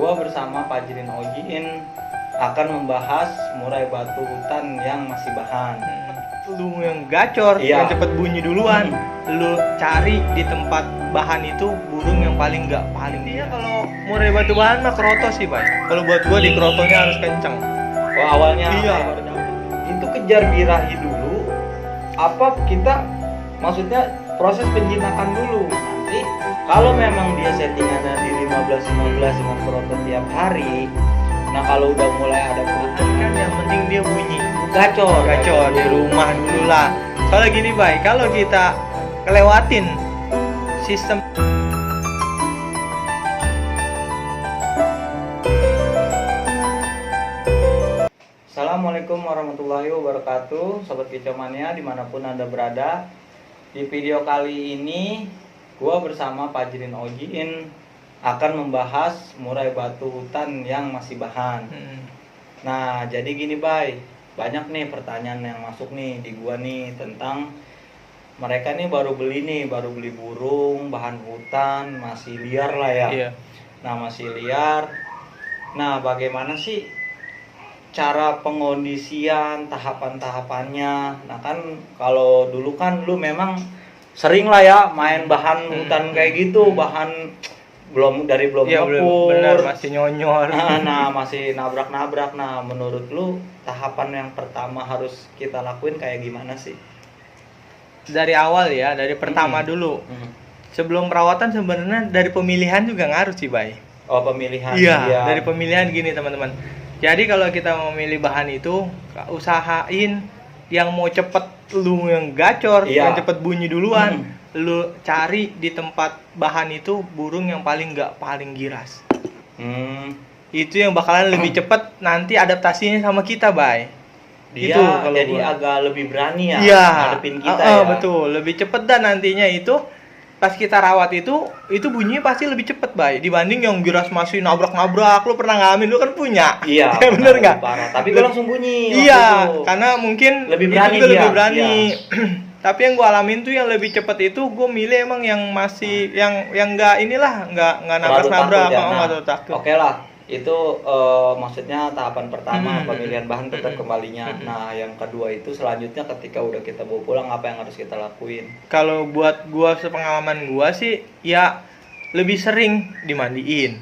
Gua bersama Fajrin Ojiin akan membahas murai batu hutan yang masih bahan. Lu yang gacor, Iya. yang cepet bunyi duluan. Lu cari di tempat bahan itu burung yang paling paling. Iya, kalau murai batu bahan mah kroto sih, Bay. Kalau buat gua di krotonya harus kenceng. Oh, awalnya Iya. itu kejar birahi dulu. Apa kita maksudnya proses penjinakan dulu. Nanti kalau memang dia settingannya di 15 dengan kroto tiap hari. Nah, kalau udah mulai ada perubahan Kan yang penting dia bunyi. gacor Di rumah dulu lah. Soalnya gini, Bay, kalau kita kelewatin sistem Assalamualaikum warahmatullahi wabarakatuh, Sobat Kicomania dimanapun Anda berada. Di video kali ini gua bersama Fajrin Ojiin akan membahas murai batu hutan yang masih bahan. Nah, jadi gini, Bay, banyak nih pertanyaan yang masuk nih di gua nih tentang mereka nih baru beli burung bahan hutan, masih liar lah ya. Iya. Nah, masih liar. Nah, bagaimana sih cara pengondisian, tahapan-tahapannya? Nah, kan kalau dulu kan lu memang sering lah ya main bahan hutan kayak gitu, bahan belum Iya, ngepur. benar, masih nyonyor. Nah, masih nabrak-nabrak. Nah, menurut lu tahapan yang pertama harus kita lakuin kayak gimana sih? Dari awal ya, dari pertama dulu. Sebelum perawatan sebenarnya dari pemilihan juga ngaruh sih, Bay. Oh, pemilihan. Iya, dari pemilihan gini, teman-teman. Jadi kalau kita memilih bahan itu, usahain yang mau cepet lu yang gacor, Iya. yang cepet bunyi duluan. Lu cari di tempat bahan itu burung yang paling giras. Itu yang bakalan lebih cepet nanti adaptasinya sama kita, Bay. Dia Itu kalau jadi gua. agak lebih berani ya Iya, ngadepin kita ya. betul. Lebih cepet dan nantinya itu pas kita rawat itu bunyinya pasti lebih cepet, Bay, dibanding yang giras masih nabrak-nabrak. Lu pernah ngalamin, lu kan punya. Iya, Ya, bener nggak? parah. Tapi gue langsung bunyi. waktu Iya, itu. karena mungkin Lebih itu berani juga dia, lebih berani. iya. Tapi yang gua alamin tuh yang lebih cepet itu gua milih emang yang masih yang nggak inilah, nggak Terlalu nabrak-nabrak, takut ya. nggak Nah, terlalu takut. Oke lah. Itu maksudnya tahapan pertama pemilihan bahan tetap kembalinya. Nah, yang kedua itu selanjutnya ketika udah kita bawa pulang apa yang harus kita lakuin? Kalau buat gua sepengalaman gua sih ya lebih sering dimandiin.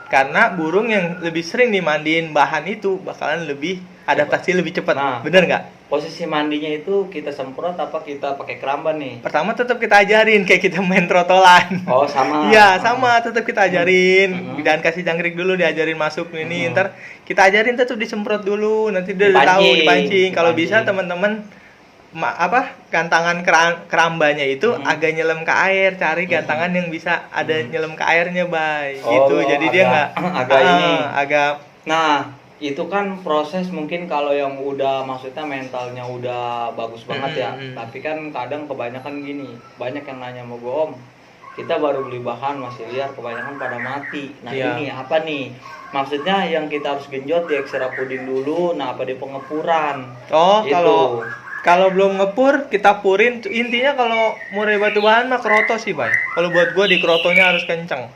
Karena burung yang lebih sering dimandiin bahan itu bakalan lebih adaptasi lebih cepat. Nah. Bener nggak? Posisi mandinya itu kita semprot apa kita pakai keramban nih? Pertama tetap kita ajarin kayak kita main trotolan. Oh, sama. Iya, sama, tetap kita ajarin. Dan kasih jangkrik dulu, diajarin masuk ini. Ntar kita ajarin tetap disemprot dulu, nanti dia udah tahu dipancing. Kalau bisa teman-teman gantangan kerambanya itu agak nyelam ke air, cari gantangan yang bisa ada nyelam ke airnya, Bay. Oh, Gitu. Jadi dia nggak agak Nah, itu kan proses mungkin kalau yang udah maksudnya mentalnya udah bagus banget ya. Tapi kan kadang kebanyakan gini, banyak yang nanya sama gue, Om, kita baru beli bahan masih liar, kebanyakan pada mati. Nah, Iya. ini apa nih? Maksudnya yang kita harus genjot di ekstra pudin dulu, nah apa di pengepuran. Oh, Itu. kalau belum ngepur kita purin. Intinya kalau murai batu bahan mah kroto sih, Bay. Kalau buat gua di krotonya harus kenceng.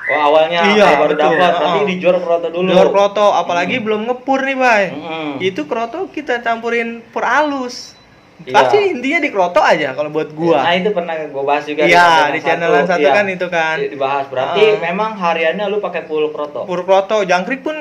Oh, awalnya Iya, baru betul. dapat, nanti dijor kroto dulu. Jor kroto, apalagi belum ngepur nih, Bay. Mm-mm. Itu kroto kita campurin pur halus. Iya. Pasti intinya di kroto aja kalau buat gua. Nah, itu pernah gue bahas juga Iya, di channelan satu Iya. kan itu kan. Dibahas. Berarti memang hariannya lu pakai full kroto. Pur kroto, jangkrik pun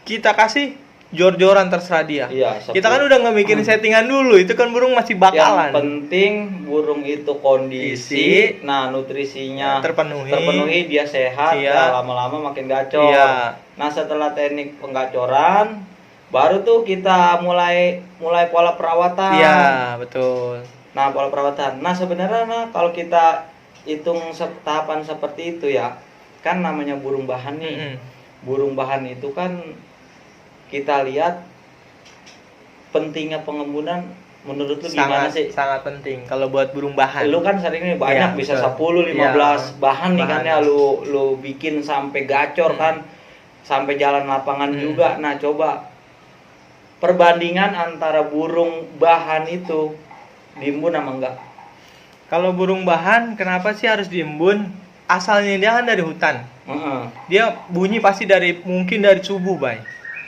kita kasih jor-joran terserah dia. Iya, Kita kan udah nggak mikirin settingan dulu, itu kan burung masih bakalan. Yang penting burung itu kondisi, nah nutrisinya terpenuhi, dia sehat, Iya. nah, lama-lama makin gacor. Iya. Nah, setelah teknik penggacoran, baru tuh kita mulai pola perawatan. Iya, betul. Nah, pola perawatan. Nah, sebenarnya kalau kita hitung tahapan seperti itu ya, kan namanya burung bahan nih. Burung bahan itu kan kita lihat pentingnya pengembunan menurut lu gimana sih? Sangat penting kalau buat burung bahan. Lu kan sering nih banyak, Iya, bisa betul. 10 15 bahan nih kan Bahan. ya lu bikin sampai gacor kan, sampai jalan lapangan juga. Nah, coba perbandingan antara burung bahan itu diembun sama enggak? Kalau burung bahan kenapa sih harus diembun? asalnya dia kan dari hutan. Heeh. Dia bunyi pasti mungkin dari subuh, Bay.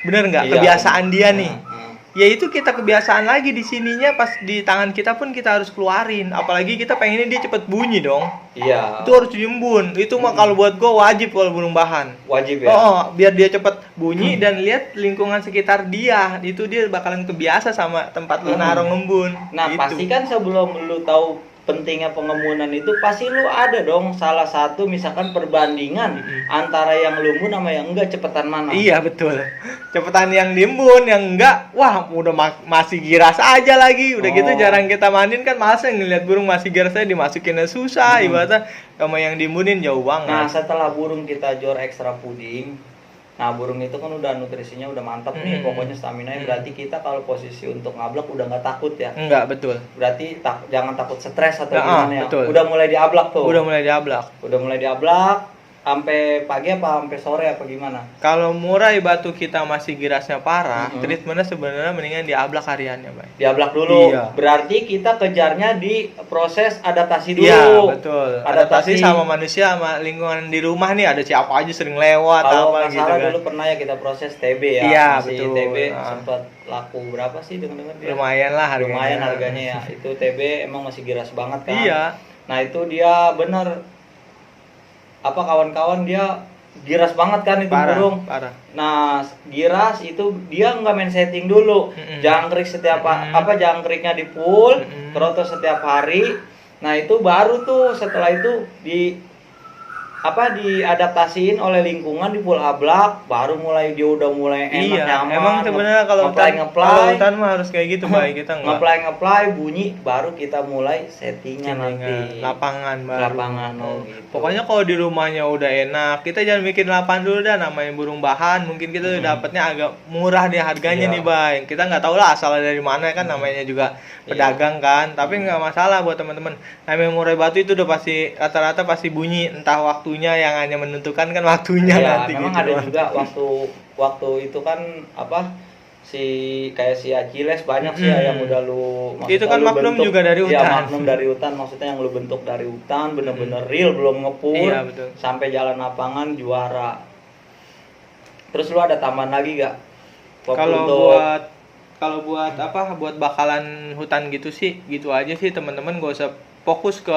Bener nggak? Iya, Kebiasaan dia nih. Heeh. Ya itu kita kebiasaan lagi di sininya, pas di tangan kita pun kita harus keluarin. Apalagi kita pengennya dia cepet bunyi dong. Iya. Itu harus diembun. Itu mah kalau buat gua wajib kalau burung bahan. Wajib ya. Oh, biar dia cepet bunyi dan lihat lingkungan sekitar dia. Itu dia bakalan kebiasa sama tempat lu naruh ngembun. Nah, Gitu. pasti kan sebelum lu tahu pentingnya pengembunan itu, pasti lu ada dong salah satu misalkan perbandingan antara yang lu embun sama yang enggak, cepetan mana? Iya betul. Cepetan yang diembun, yang enggak, wah udah masih giras aja lagi. Udah gitu jarang kita mandiin kan, masa ngeliat burung masih giras aja dimasukinnya susah. Ibaratnya sama yang diembunin jauh banget. Nah, setelah burung kita jor ekstra puding, nah burung itu kan udah nutrisinya udah mantap nih, pokoknya stamina-nya. Berarti kita kalau posisi untuk ngablak udah nggak takut ya. Enggak, betul. Berarti jangan takut stres atau Nah, gimana ya. betul. Udah mulai diablak tuh. Udah mulai diablak. Udah mulai diablak sampai pagi apa sampai sore apa gimana? Kalau murai batu kita masih girasnya parah, treatmentnya sebenarnya mendingan diablak hariannya, Bay. Diablak dulu. Iya. Berarti kita kejarnya di proses adaptasi dulu. Iya, betul. Adaptasi sama manusia, sama lingkungan di rumah nih, ada siapa aja sering lewat Kalau apa nggak gitu salah kan. dulu pernah ya kita proses TB ya. Iya, Masih betul. TB Nah. sempat laku berapa sih dengar dia? Lumayan lah harganya. Lumayan harganya ya. Itu TB emang masih giras banget kan. Iya. Nah, itu dia bener apa kawan-kawan, dia giras banget kan itu burung. Parah. Nah, giras itu dia nggak main setting dulu. Jangkrik setiap jangkriknya di full, keroto setiap hari. Nah, itu baru tuh setelah itu diadaptasiin oleh lingkungan di full ablak, baru mulai dia udah mulai enak, nyaman. Emang sebenarnya kalau hutan mah harus kayak gitu, Bay. Kita enggak ngeplay bunyi, baru kita mulai settingan nanti. Lapangan baru. Lapangan gitu. Pokoknya kalau di rumahnya udah enak, kita jangan bikin lapangan dulu dah, namanya burung bahan. Mungkin kita dapatnya agak murah nih harganya nih, Bay. Kita nggak tahu lah asalnya dari mana kan, namanya juga pedagang kan. Tapi nggak masalah buat teman-teman. Namanya murai batu itu udah pasti rata-rata pasti bunyi, entah waktunya yang hanya menentukan kan waktunya nanti memang gitu. ada juga waktu itu kan si Achilles banyak sih ya yang udah itu kan maklum bentuk, juga dari hutan. Iya, maklum dari hutan, maksudnya yang lu bentuk dari hutan bener-bener real, belum ngepur. Iya, betul. Sampai jalan lapangan juara. Terus lu ada tambahan lagi gak? Kalau buat bakalan hutan gitu sih, gitu aja sih teman-teman, gak usah fokus ke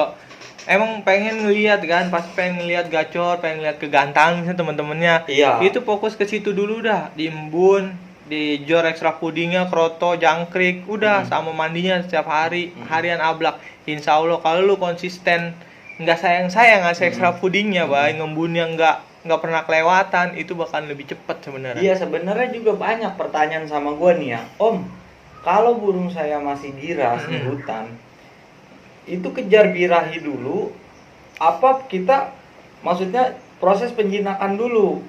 emang pengen ngeliat kan, pas pengen ngeliat gacor, pengen ngeliat kegantangan misalnya teman-temannya. Iya. Itu fokus ke situ dulu dah, diembun, di jor ekstra pudingnya, kroto, jangkrik, udah sama mandinya setiap hari, harian ablak. Insya Allah kalau lu konsisten, nggak sayang ngasih ekstra pudingnya, Bay, ngembunnya nggak pernah kelewatan, itu bakalan lebih cepet sebenarnya. Iya, sebenarnya juga banyak pertanyaan sama gua nih ya, Om. Kalau burung saya masih giras di hutan, itu kejar birahi dulu, apa kita maksudnya proses penjinakan dulu?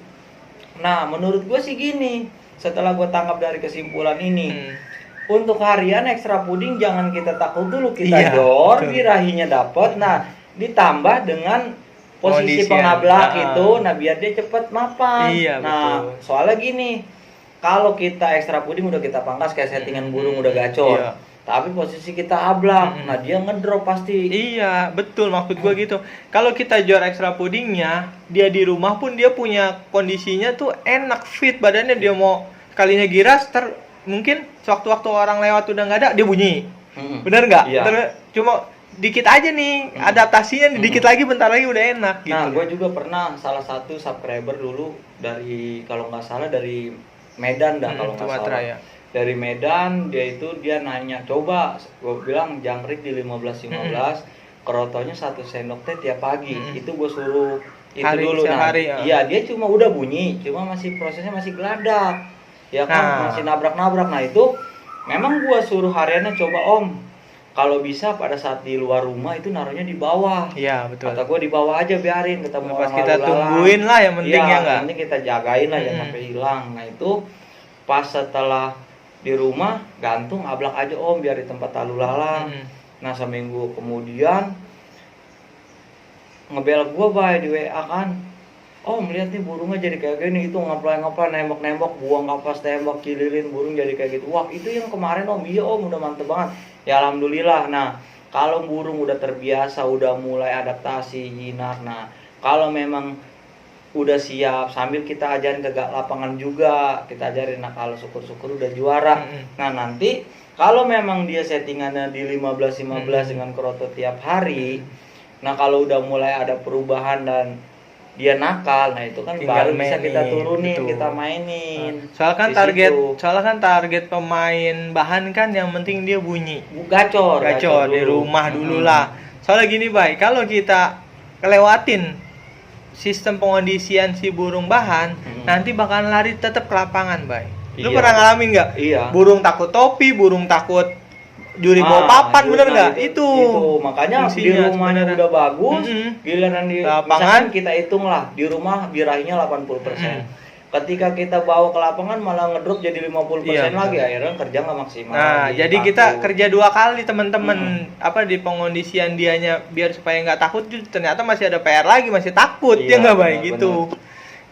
Nah, menurut gue sih gini, setelah gue tangkap dari kesimpulan ini, untuk harian ekstra puding jangan kita takut dulu, kita jor, birahinya dapat. Nah, ditambah dengan posisi pengablak itu, nah biar dia cepet mapan. Iya, nah, betul. soalnya gini, kalau kita ekstra puding udah kita pangkas kayak settingan burung udah gacor. Iya. Tapi posisi kita ablak, nah dia ngedrop pasti. Iya, betul, maksud gua gitu. Kalau kita jor ekstra pudingnya, dia di rumah pun dia punya kondisinya tuh enak, fit badannya, dia mau kalinya giras, mungkin sewaktu-waktu orang lewat udah nggak ada, dia bunyi. Bener nggak? Iya. Cuma dikit aja nih, adaptasinya dikit lagi, bentar lagi udah enak gitu. Nah, gue juga pernah salah satu subscriber dulu dari, kalau nggak salah dari Medan dah, kalau nggak salah. Ya. Dari Medan, dia nanya, coba, gue bilang jangkrik di 15-15, kerotonya 1 sendok teh tiap pagi. Itu gue suruh itu hari, dulu. Nah, iya, dia cuma udah bunyi, cuma prosesnya masih geladak. Ya kan, masih nabrak-nabrak. Nah, itu memang gue suruh hariannya, coba Om, kalau bisa pada saat di luar rumah itu naruhnya di bawah. Iya, betul. Kata gue di bawah aja, biarin ketemu pas kita tungguin lah, yang penting ya nggak? Yang penting kita jagain lah, jangan sampai hilang. Nah, itu pas setelah di rumah gantung ablak aja Om, biar di tempat lalu lalang. Nah, seminggu kemudian ngebel gua Bay di WA kan, Om lihat nih burungnya jadi kayak gini, itu ngapain nembok buang kapas tembak, kililin burung jadi kayak gitu. Wah, itu yang kemarin Om. Iya Om, udah mantep banget ya, alhamdulillah. Nah, kalau burung udah terbiasa, udah mulai adaptasi jinak, nah Kalau memang udah siap, sambil kita ajarin ke lapangan juga, kita ajarin. Nah kalau syukur-syukur udah juara. Nah nanti kalau memang dia settingannya di 15-15 dengan kroto tiap hari, nah kalau udah mulai ada perubahan dan dia nakal, nah itu kan tinggal baru bisa kita turunin, betul. kita mainin. Soalnya kan target pemain bahan kan yang penting dia bunyi. Gacor Di rumah dulu lah. Soalnya gini, Bay, kalau kita kelewatin sistem pengondisian si burung bahan, nanti bakalan lari tetap ke lapangan, Bay. Lu Iya. pernah ngalamin nggak? Iya. Burung takut topi, burung takut juri bawa papan, bener nggak? Itu makanya di fungsinya rumahnya sebenarnya. udah bagus, giliran di lapangan misalkan kita hitung lah, di rumah birahinya 80%. Ketika kita bawa ke lapangan malah ngedrop jadi 50% Iya, lagi, akhirnya kerja nggak maksimal. Nah, lagi, jadi takut. kita kerja 2 kali teman-teman. Apa di pengondisian dianya biar supaya nggak takut, ternyata masih ada PR lagi, masih takut. Iya, Ya nggak, Bay, benar, gitu.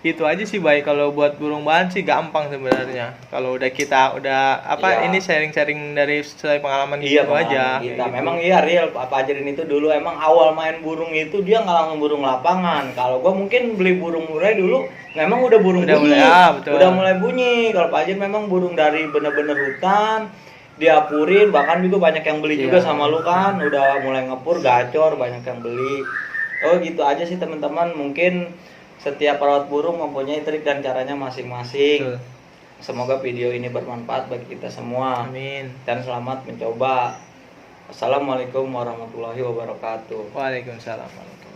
Itu aja sih, Bay. Kalau buat burung bahan sih gampang sebenarnya. Kalau ini sharing-sharing dari sesuai pengalaman Iya, gitu aja. kita Gitu. memang iya real apa ajarin itu dulu emang awal main burung itu dia nggak langsung burung lapangan. Kalau gua mungkin beli burung murai dulu memang udah burung bunyi. Betul. Udah mulai bunyi. Kalau Pak Ajin memang burung dari bener-bener hutan diapurin, bahkan juga banyak yang beli juga sama lu kan, udah mulai ngepur gacor, banyak yang beli. Oh gitu aja sih teman-teman, mungkin setiap perawat burung mempunyai trik dan caranya masing-masing. Betul. Semoga video ini bermanfaat bagi kita semua. Amin. Dan selamat mencoba. Assalamualaikum warahmatullahi wabarakatuh. Waalaikumsalam warahmatullahi wabarakatuh.